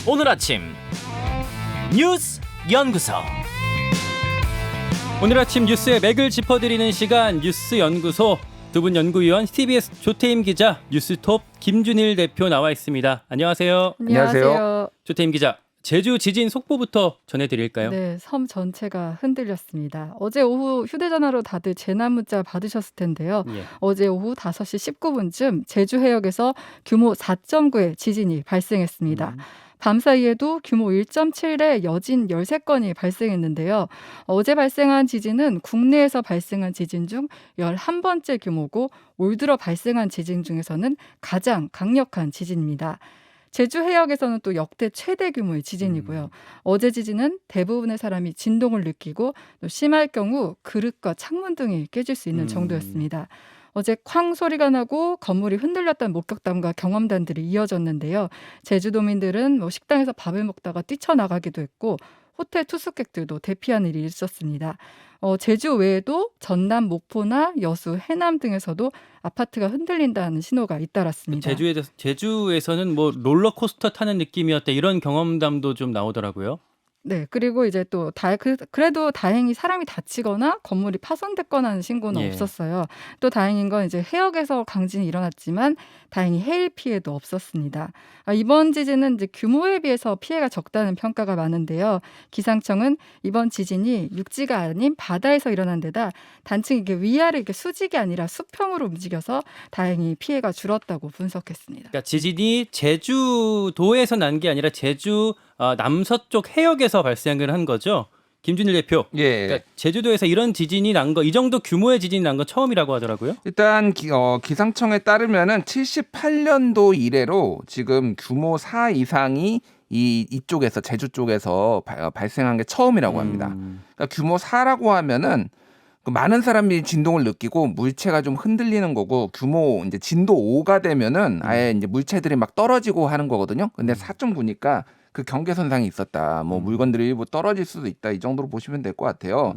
오늘 아침 뉴스 연구소. 오늘 아침 뉴스의 맥을 짚어드리는 시간 뉴스 연구소. 두 분 연구위원 TBS 조태임 기자, 뉴스톱 김준일 대표 나와 있습니다. 안녕하세요. 안녕하세요. 조태임 기자, 제주 지진 속보부터 전해드릴까요? 네, 섬 전체가 흔들렸습니다. 어제 오후 휴대전화로 다들 재난 문자 받으셨을 텐데요. 예. 어제 오후 5시 19분쯤 제주 해역에서 규모 4.9의 지진이 발생했습니다. 밤사이에도 규모 1.7의 여진 13건이 발생했는데요. 어제 발생한 지진은 국내에서 발생한 지진 중 11번째 규모고 올 들어 발생한 지진 중에서는 가장 강력한 지진입니다. 제주 해역에서는 또 역대 최대 규모의 지진이고요. 어제 지진은 대부분의 사람이 진동을 느끼고 또 심할 경우 그릇과 창문 등이 깨질 수 있는 정도였습니다. 어제 쾅 소리가 나고 건물이 흔들렸다는 목격담과 경험담들이 이어졌는데요. 제주도민들은 식당에서 밥을 먹다가 뛰쳐나가기도 했고 호텔 투숙객들도 대피하는 일이 있었습니다. 제주 외에도 전남, 목포나 여수, 해남 등에서도 아파트가 흔들린다는 신호가 잇따랐습니다. 제주에서는 뭐 롤러코스터 타는 느낌이었다, 이런 경험담도 좀 나오더라고요. 네, 그리고 이제 또 그래도 다행히 사람이 다치거나 건물이 파손됐거나 하는 신고는 예. 없었어요. 또 다행인 건 이제 해역에서 강진이 일어났지만 다행히 해일 피해도 없었습니다. 이번 지진은 이제 규모에 비해서 피해가 적다는 평가가 많은데요. 기상청은 이번 지진이 육지가 아닌 바다에서 일어난 데다 단층 이게 위아래 이게 수직이 아니라 수평으로 움직여서 다행히 피해가 줄었다고 분석했습니다. 그러니까 지진이 제주도에서 난 게 아니라 제주 남서쪽 해역에서 발생을 한 거죠. 김준일 대표. 예. 그러니까 제주도에서 이런 지진이 난 거, 이 정도 규모의 지진이 난 건 처음이라고 하더라고요. 일단 기상청에 따르면은 78년도 이래로 지금 규모 4 이상이 이쪽에서 제주 쪽에서 발생한 게 처음이라고 합니다. 그러니까 규모 4라고 하면은 많은 사람이 진동을 느끼고 물체가 좀 흔들리는 거고, 규모 이제 진도 5가 되면은 아예 이제 물체들이 막 떨어지고 하는 거거든요. 근데 4.9니까 그 경계선상이 있었다. 뭐 물건들이 일부 떨어질 수도 있다. 이 정도로 보시면 될 것 같아요.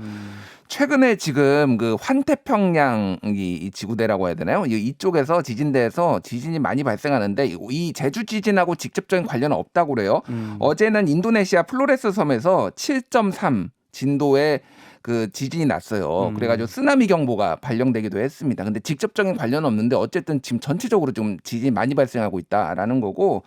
최근에 지금 그 환태평양 이 지구대라고 해야 되나요? 이쪽에서 지진대에서 지진이 많이 발생하는데 이 제주 지진하고 직접적인 관련은 없다고 그래요. 어제는 인도네시아 플로레스 섬에서 7.3 진도의 그 지진이 났어요. 그래가지고 쓰나미 경보가 발령되기도 했습니다. 근데 직접적인 관련은 없는데 어쨌든 지금 전체적으로 좀 지진이 많이 발생하고 있다라는 거고,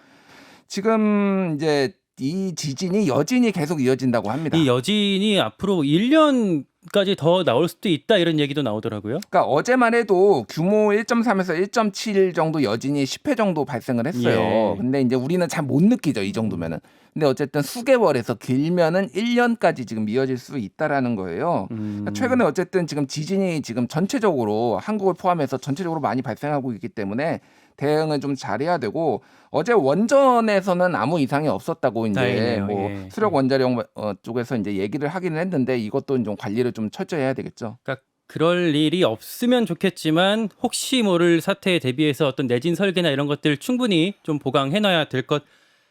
지금 이제 이 지진이 여진이 계속 이어진다고 합니다. 이 여진이 앞으로 1년까지 더 나올 수도 있다, 이런 얘기도 나오더라고요. 그러니까 어제만 해도 규모 1.3에서 1.7 정도 여진이 10회 정도 발생을 했어요. 예. 근데 이제 우리는 잘 못 느끼죠, 이 정도면은. 근데 어쨌든 수개월에서 길면은 1년까지 지금 이어질 수 있다라는 거예요. 그러니까 최근에 어쨌든 지금 지진이 지금 전체적으로 한국을 포함해서 전체적으로 많이 발생하고 있기 때문에 대응을 좀 잘해야 되고, 어제 원전에서는 아무 이상이 없었다고 이제 다행이네요. 뭐 예. 수력 원자력 쪽에서 이제 얘기를 하기는 했는데, 이것도 좀 관리를 좀 철저히 해야 되겠죠. 그러니까 그럴 일이 없으면 좋겠지만 혹시 모를 사태에 대비해서 어떤 내진 설계나 이런 것들 충분히 좀 보강해놔야 될 것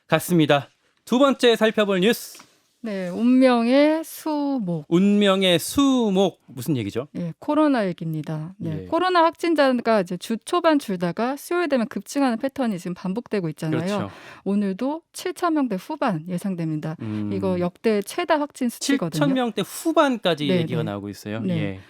같습니다. 두 번째 살펴볼 뉴스. 네, 운명의 수목. 운명의 수목, 무슨 얘기죠? 예, 코로나 얘기입니다. 네, 예. 코로나 확진자가 이제 주 초반 줄다가 수요일 되면 급증하는 패턴이 지금 반복되고 있잖아요. 그렇죠. 오늘도 7천 명대 후반 예상됩니다. 이거 역대 최다 확진 수치거든요. 7천 명대 후반까지 네, 얘기가 네. 나오고 있어요. 네. 예.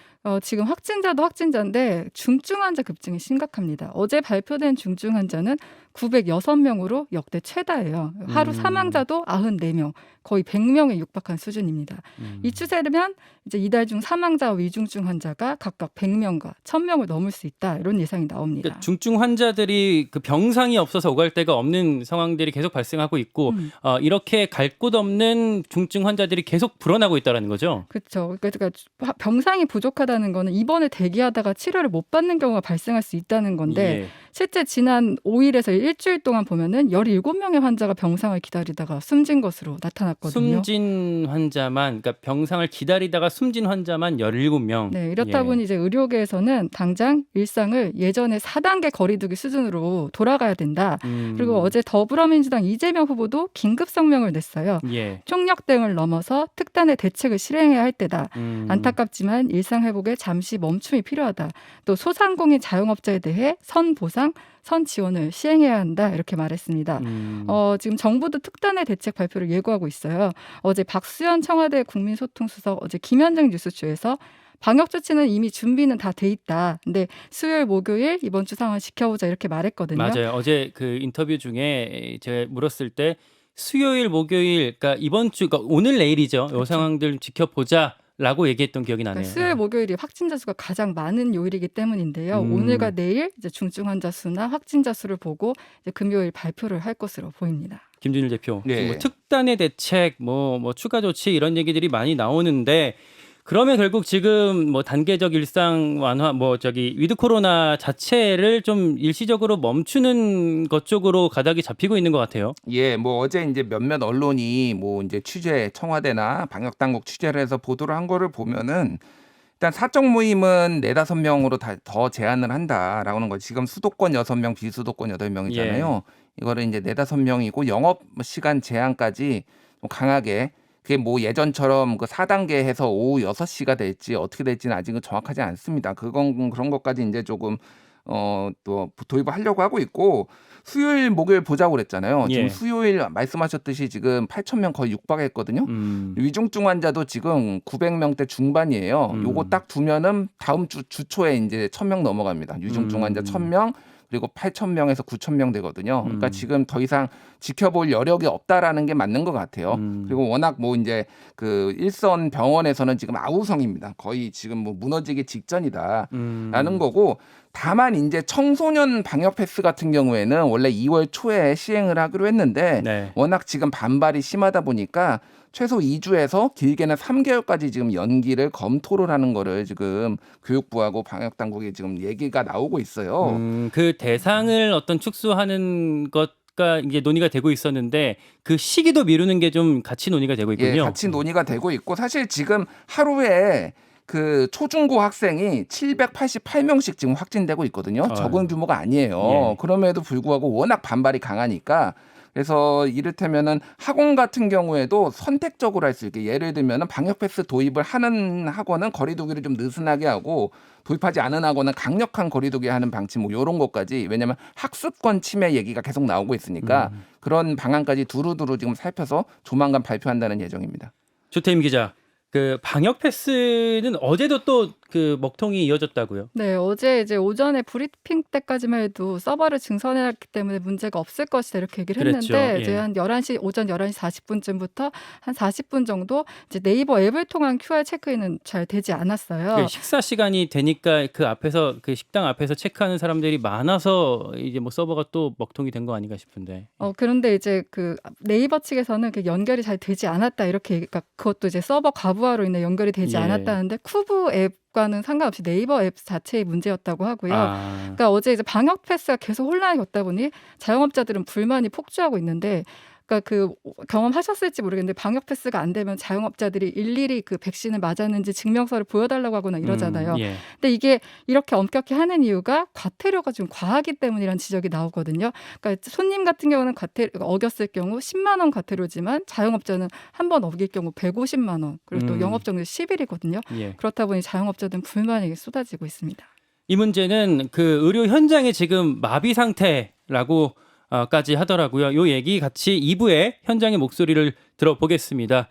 지금 확진자도 확진자인데 중증 환자 급증이 심각합니다. 어제 발표된 중증 환자는 906명으로 역대 최다예요. 하루 사망자도 94명, 거의 100명에 육박한 수준입니다. 이 추세라면 이제 이달 중 사망자와 위중증 환자가 각각 100명과 1000명을 넘을 수 있다, 이런 예상이 나옵니다. 그러니까 중증 환자들이 그 병상이 없어서 오갈 데가 없는 상황들이 계속 발생하고 있고, 이렇게 갈 곳 없는 중증 환자들이 계속 불어나고 있다는 거죠. 그렇죠. 그러니까 병상이 부족하다는 거는 입원에 대기하다가 치료를 못 받는 경우가 발생할 수 있다는 건데, 예. 실제 지난 5일에서 일주일 동안 보면은 17명의 환자가 병상을 기다리다가 숨진 것으로 나타났거든요. 숨진 환자만, 그러니까 병상을 기다리다가 숨진 환자만 17명. 네, 이렇다 예. 보니 이제 의료계에서는 당장 일상을 예전의 4단계 거리두기 수준으로 돌아가야 된다. 그리고 어제 더불어민주당 이재명 후보도 긴급 성명을 냈어요. 예. 총력 대응을 넘어서 특단의 대책을 실행해야 할 때다. 안타깝지만 일상 회복에 잠시 멈춤이 필요하다. 또 소상공인 자영업자에 대해 선보상 이상 선 지원을 시행해야 한다 이렇게 말했습니다. 지금 정부도 특단의 대책 발표를 예고하고 있어요. 어제 박수현 청와대 국민소통수석 어제 김현정 뉴스쇼에서 방역 조치는 이미 준비는 다 돼 있다. 근데 수요일, 목요일 이번 주 상황 지켜보자 이렇게 말했거든요. 맞아요. 어제 그 인터뷰 중에 제가 물었을 때 수요일, 목요일, 그러니까 이번 주, 그러니까 오늘 내일이죠. 이 그렇죠. 상황들 지켜보자라고 얘기했던 기억이 나네요. 그러니까 수요일, 목요일이 확진자 수가 가장 많은 요일이기 때문인데요. 오늘과 내일 이제 중증 환자 수나 확진자 수를 보고 이제 금요일 발표를 할 것으로 보입니다. 김준일 대표, 네. 뭐 특단의 대책, 뭐 추가 조치 이런 얘기들이 많이 나오는데 그러면 결국 지금 뭐 단계적 일상 완화, 위드 코로나 자체를 좀 일시적으로 멈추는 것 쪽으로 가닥이 잡히고 있는 것 같아요. 예, 뭐 어제 이제 몇몇 언론이 뭐 이제 취재 청와대나 방역 당국 취재를 해서 보도를 한 거를 보면은 일단 사적 모임은 4-5명으로 더 제한을 한다라고 하는 거. 지금 수도권 6명, 비수도권 8명이잖아요. 이거를 이제 4-5명이고 영업 시간 제한까지 좀 강하게 그게 뭐 예전처럼 그 4단계 해서 오후 6시가 될지 어떻게 될지는 아직은 정확하지 않습니다. 그런 것까지 이제 조금 또 도입을 하려고 하고 있고 수요일, 목요일 보자고 그랬잖아요. 예. 지금 수요일 말씀하셨듯이 지금 8,000명 거의 육박했거든요. 위중증 환자도 지금 900명대 중반이에요. 요거 딱 두면은 다음 주 초에 이제 1,000명 넘어갑니다. 위중증 환자 1,000명 그리고 8,000명에서 9,000명 되거든요. 그러니까 지금 더 이상 지켜볼 여력이 없다라는 게 맞는 것 같아요. 그리고 워낙 뭐 이제 그 일선 병원에서는 지금 아우성입니다. 거의 지금 뭐 무너지기 직전이다라는 거고. 다만 이제 청소년 방역 패스 같은 경우에는 원래 2월 초에 시행을 하기로 했는데 네. 워낙 지금 반발이 심하다 보니까 최소 2주에서 길게는 3개월까지 지금 연기를 검토를 하는 거를 지금 교육부하고 방역 당국이 지금 얘기가 나오고 있어요. 그 대상을 어떤 축소하는 것가 이게 논의가 되고 있었는데 그 시기도 미루는 게 좀 같이 논의가 되고 있군요. 예, 같이 논의가 되고 있고 사실 지금 하루에 그 초중고 학생이 788명씩 지금 확진되고 있거든요. 적은 규모가 아니에요. 예. 그럼에도 불구하고 워낙 반발이 강하니까 그래서 이를테면은 학원 같은 경우에도 선택적으로 할 수 있게 예를 들면은 방역 패스 도입을 하는 학원은 거리두기를 좀 느슨하게 하고 도입하지 않은 학원은 강력한 거리두기 하는 방침 뭐 이런 것까지 왜냐하면 학습권 침해 얘기가 계속 나오고 있으니까 그런 방안까지 두루두루 지금 살펴서 조만간 발표한다는 예정입니다. 조태임 기자, 그 방역 패스는 어제도 또 그 먹통이 이어졌다고요? 네, 어제 이제 오전에 브리핑 때까지만 해도 서버를 증선해놨기 때문에 문제가 없을 것이다 이렇게 얘기를 그랬죠. 했는데 예. 이제 한 11시 오전 11시 40분쯤부터 한 40분 정도 이제 네이버 앱을 통한 QR 체크인은 잘 되지 않았어요. 그 식사 시간이 되니까 그 앞에서 그 식당 앞에서 체크하는 사람들이 많아서 이제 뭐 서버가 또 먹통이 된 거 아닌가 싶은데. 그런데 이제 그 네이버 측에서는 그 연결이 잘 되지 않았다 이렇게 그러니까 그것도 이제 서버 가부화로 인해 연결이 되지 예. 않았다는데 쿠브 앱과는 상관없이 네이버 앱 자체의 문제였다고 하고요. 아, 그러니까 어제 이제 방역 패스가 계속 혼란이 걷다 보니 자영업자들은 불만이 폭주하고 있는데 그러니까 그 경험하셨을지 모르겠는데 방역 패스가 안 되면 자영업자들이 일일이 그 백신을 맞았는지 증명서를 보여달라고 하거나 이러잖아요. 예. 근데 이게 이렇게 엄격히 하는 이유가 과태료가 좀 과하기 때문이라는 지적이 나오거든요. 그러니까 손님 같은 경우는 과태료 어겼을 경우 10만 원 과태료지만 자영업자는 한 번 어길 경우 150만 원 그리고 또 영업정지 10일이거든요. 예. 그렇다 보니 자영업자들은 불만이 쏟아지고 있습니다. 이 문제는 그 의료 현장의 지금 마비 상태라고 까지 하더라고요. 요 얘기 같이 2부에 현장의 목소리를 들어보겠습니다.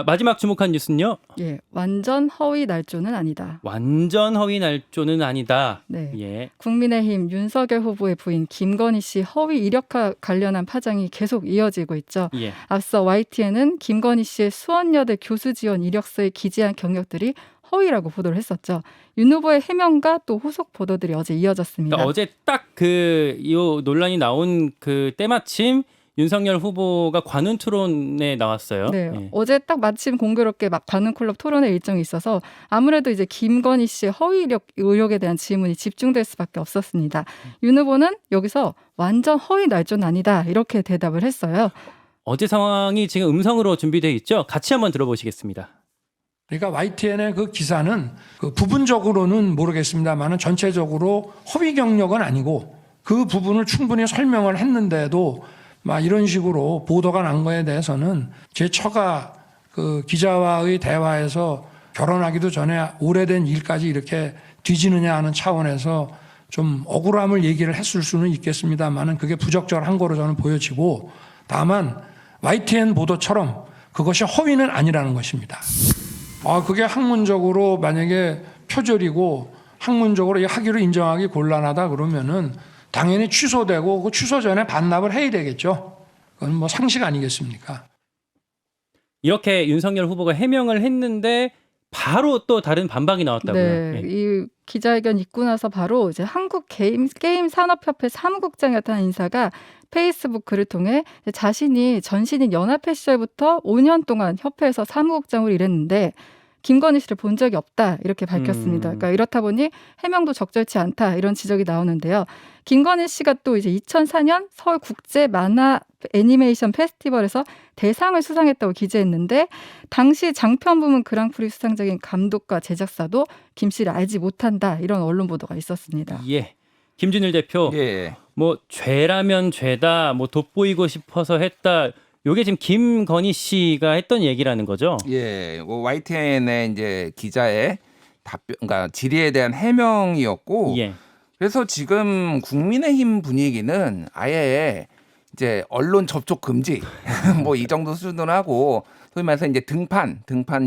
마지막 주목한 뉴스는요. 예, 완전 허위 날조는 아니다. 완전 허위 날조는 아니다. 네. 예. 국민의힘 윤석열 후보의 부인 김건희 씨 허위 이력과 관련한 파장이 계속 이어지고 있죠. 예. 앞서 YTN은 김건희 씨의 수원여대 교수 지원 이력서에 기재한 경력들이 허위라고 보도를 했었죠. 윤 후보의 해명과 또 후속 보도들이 어제 이어졌습니다. 그러니까 어제 딱 그 이 논란이 나온 그 때마침 윤석열 후보가 관훈 토론에 나왔어요. 네, 예. 어제 딱 마침 공교롭게 막 관훈 클럽 토론회 일정이 있어서 아무래도 이제 김건희 씨의 허위 이력 의혹에 대한 질문이 집중될 수밖에 없었습니다. 윤 후보는 여기서 완전 허위 날조는 아니다 이렇게 대답을 했어요. 어제 상황이 지금 음성으로 준비되어 있죠. 같이 한번 들어보시겠습니다. 그러니까 YTN의 그 기사는 그 부분적으로는 모르겠습니다만은 전체적으로 허위 경력은 아니고 그 부분을 충분히 설명을 했는데도 막 이런 식으로 보도가 난 거에 대해서는 제 처가 그 기자와의 대화에서 결혼하기도 전에 오래된 일까지 이렇게 뒤지느냐 하는 차원에서 좀 억울함을 얘기를 했을 수는 있겠습니다만은 그게 부적절한 거로 저는 보여지고, 다만 YTN 보도처럼 그것이 허위는 아니라는 것입니다. 그게 학문적으로 만약에 표절이고 학문적으로 이 학위로 인정하기 곤란하다 그러면은 당연히 취소되고 그 취소 전에 반납을 해야 되겠죠. 그건 뭐 상식 아니겠습니까? 이렇게 윤석열 후보가 해명을 했는데 바로 또 다른 반박이 나왔다고요. 네, 예. 이 기자회견 있고 나서 바로 이제 한국 게임 산업협회 사무국장이었던 한 인사가 페이스북 글을 통해 자신이 전신인 연합회 시절부터 5년 동안 협회에서 사무국장으로 일했는데 김건희 씨를 본 적이 없다 이렇게 밝혔습니다. 그러니까 이렇다 보니 해명도 적절치 않다 이런 지적이 나오는데요. 김건희 씨가 또 이제 2004년 서울 국제 만화 애니메이션 페스티벌에서 대상을 수상했다고 기재했는데 당시 장편 부문 그랑프리 수상적인 감독과 제작사도 김 씨를 알지 못한다 이런 언론 보도가 있었습니다. 예. 김준일 대표, 예. 뭐 죄라면 죄다, 뭐 돋보이고 싶어서 했다. 요게 지금 김건희 씨가 했던 얘기라는 거죠. 예, YTN의 이제 기자의 답변, 그러니까 질의에 대한 해명이었고, 예. 그래서 지금 국민의힘 분위기는 아예 이제 언론 접촉 금지, 뭐 이 정도 수준으로 하고, 소위 말해서 이제 등판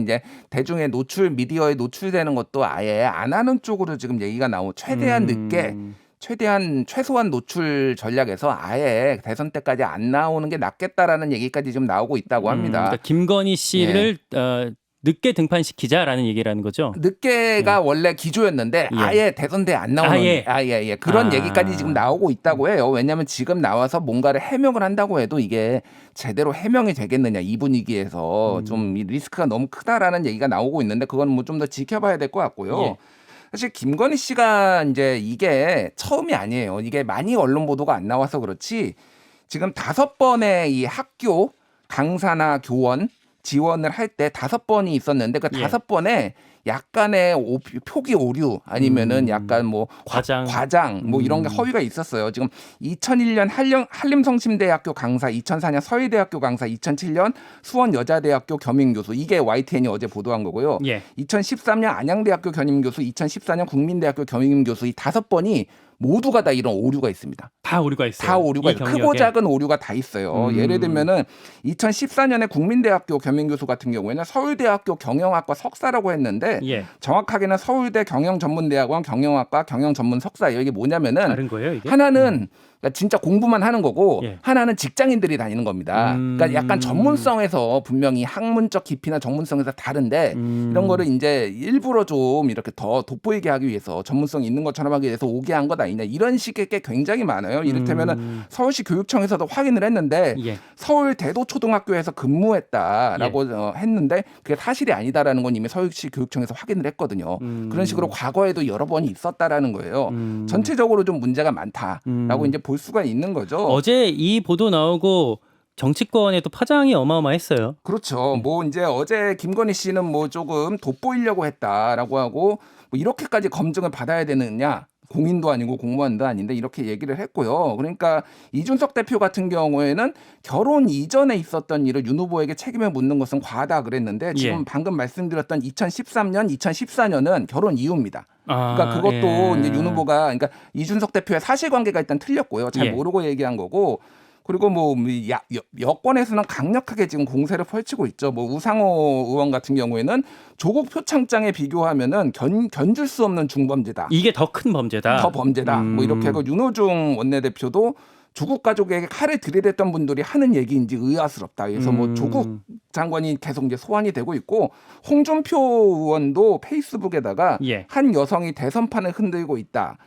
이제 대중의 노출, 미디어에 노출되는 것도 아예 안 하는 쪽으로 지금 얘기가 나오고, 최대한 늦게. 최소한 노출 전략에서 아예 대선 때까지 안 나오는 게 낫겠다라는 얘기까지 지금 나오고 있다고 합니다. 그러니까 김건희 씨를 늦게 등판시키자라는 얘기라는 거죠. 늦게가 원래 기조였는데 예. 아예 대선 때 안 나오는 아예. 그런 얘기까지 지금 나오고 있다고 해요. 왜냐하면 지금 나와서 뭔가를 해명을 한다고 해도 이게 제대로 해명이 되겠느냐 이 분위기에서 좀 이 리스크가 너무 크다라는 얘기가 나오고 있는데 그건 뭐 좀 더 지켜봐야 될 것 같고요. 예. 사실 김건희 씨가 이제 이게 처음이 아니에요. 이게 많이 언론 보도가 안 나와서 그렇지 지금 5번의 이 학교 강사나 교원 지원을 할 때 5번이 있었는데 그 5번에 약간의 표기 오류 아니면은 약간 뭐 과장 뭐 이런 게 허위가 있었어요. 지금 2001년 한림성심대학교 강사, 2004년 서희대학교 강사, 2007년 수원여자대학교 겸임교수 이게 YTN이 어제 보도한 거고요. 예. 2013년 안양대학교 겸임교수, 2014년 국민대학교 겸임교수 이 5번이 모두가 다 이런 오류가 있습니다. 다 오류가 있어요. 다 오류가 있어요. 크고 작은 오류가 다 있어요. 예를 들면은 2014년에 국민대학교 겸임교수 같은 경우에는 서울대학교 경영학과 석사라고 했는데 예. 정확하게는 서울대 경영전문대학원 경영학과 경영전문석사예요. 이게 뭐냐면은 다른 거예요, 이게? 하나는 그러니까 진짜 공부만 하는 거고 예. 하나는 직장인들이 다니는 겁니다. 그러니까 약간 전문성에서 분명히 학문적 깊이나 전문성에서 다른데 이런 거를 이제 일부러 좀 이렇게 더 돋보이게 하기 위해서 전문성이 있는 것처럼 하기 위해서 오게 한 것 아니냐 이런 식의 게 굉장히 많아요. 이를테면은 서울시 교육청에서도 확인을 했는데 예. 서울 대도초등학교에서 근무했다라고 했는데 그게 사실이 아니다라는 건 이미 서울시 교육청에서 확인을 했거든요. 그런 식으로 과거에도 여러 번이 있었다라는 거예요. 전체적으로 좀 문제가 많다라고 이제 볼 수가 있는 거죠. 어제 이 보도 나오고 정치권에 또 파장이 어마어마했어요. 그렇죠. 뭐 이제 어제 김건희 씨는 뭐 조금 돋보이려고 했다라고 하고 뭐 이렇게까지 검증을 받아야 되느냐. 공인도 아니고 공무원도 아닌데 이렇게 얘기를 했고요. 그러니까 이준석 대표 같은 경우에는 결혼 이전에 있었던 일을 윤 후보에게 책임을 묻는 것은 과하다 그랬는데 지금 방금 말씀드렸던 2013년, 2014년은 결혼 이후입니다. 그러니까 그것도 이제 윤 후보가 그러니까 이준석 대표의 사실관계가 일단 틀렸고요. 잘 모르고 얘기한 거고. 그리고 뭐 여권에서는 강력하게 지금 공세를 펼치고 있죠. 뭐 우상호 의원 같은 경우에는 조국 표창장에 비교하면은 견줄 수 없는 중범죄다. 이게 더 큰 범죄다. 더 범죄다. 뭐 이렇게 하고 윤호중 원내대표도 조국 가족에게 칼을 들이댔던 분들이 하는 얘기인지 의아스럽다. 그래서 뭐 조국 장관이 계속 이제 소환이 되고 있고 홍준표 의원도 페이스북에다가 한 여성이 대선판을 흔들고 있다.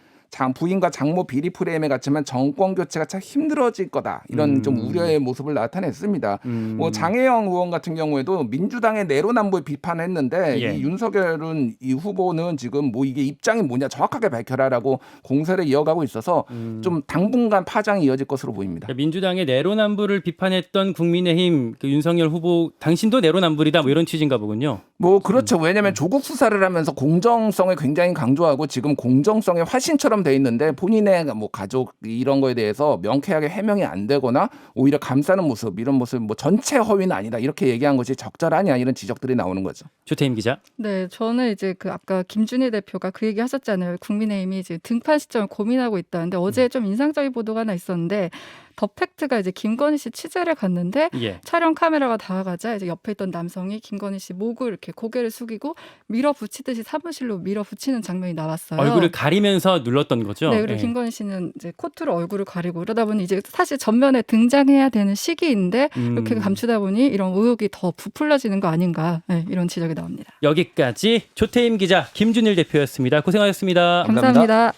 부인과 장모 비리 프레임에 갇히면 정권 교체가 참 힘들어질 거다. 이런 좀 우려의 모습을 나타냈습니다. 뭐 장혜영 의원 같은 경우에도 민주당의 내로남불 비판했는데 이 윤석열은 이 후보는 지금 뭐 이게 입장이 뭐냐 정확하게 밝혀라라고 공세를 이어가고 있어서 좀 당분간 파장이 이어질 것으로 보입니다. 그러니까 민주당의 내로남불을 비판했던 국민의힘 그 윤석열 후보 당신도 내로남불이다 뭐 이런 취지인가 보군요. 뭐 그렇죠. 왜냐하면 조국 수사를 하면서 공정성을 굉장히 강조하고 지금 공정성의 화신처럼 허위처럼 돼 있는데 본인의 뭐 가족 이런 거에 대해서 명쾌하게 해명이 안 되거나 오히려 감싸는 모습 이런 모습 뭐 전체 허위는 아니다 이렇게 얘기한 것이 적절하냐 이런 지적들이 나오는 거죠. 조태임 기자. 네, 저는 이제 그 아까 김준일 대표가 그 얘기 하셨잖아요. 국민의힘이 이제 등판 시점을 고민하고 있다는데 어제 좀 인상적인 보도가 하나 있었는데 더 팩트가 이제 김건희 씨 취재를 갔는데 예. 촬영 카메라가 다가가자 이제 옆에 있던 남성이 김건희 씨 목을 이렇게 고개를 숙이고 밀어붙이듯이 사무실로 밀어붙이는 장면이 나왔어요. 얼굴을 가리면서 눌렀던 거죠. 네, 그리고 예. 김건희 씨는 이제 코트로 얼굴을 가리고 이러다 보니 이제 사실 전면에 등장해야 되는 시기인데 이렇게 감추다 보니 이런 의혹이 더 부풀려지는 거 아닌가 네, 이런 지적이 나옵니다. 여기까지 조태임 기자, 김준일 대표였습니다. 고생하셨습니다. 감사합니다. 감사합니다.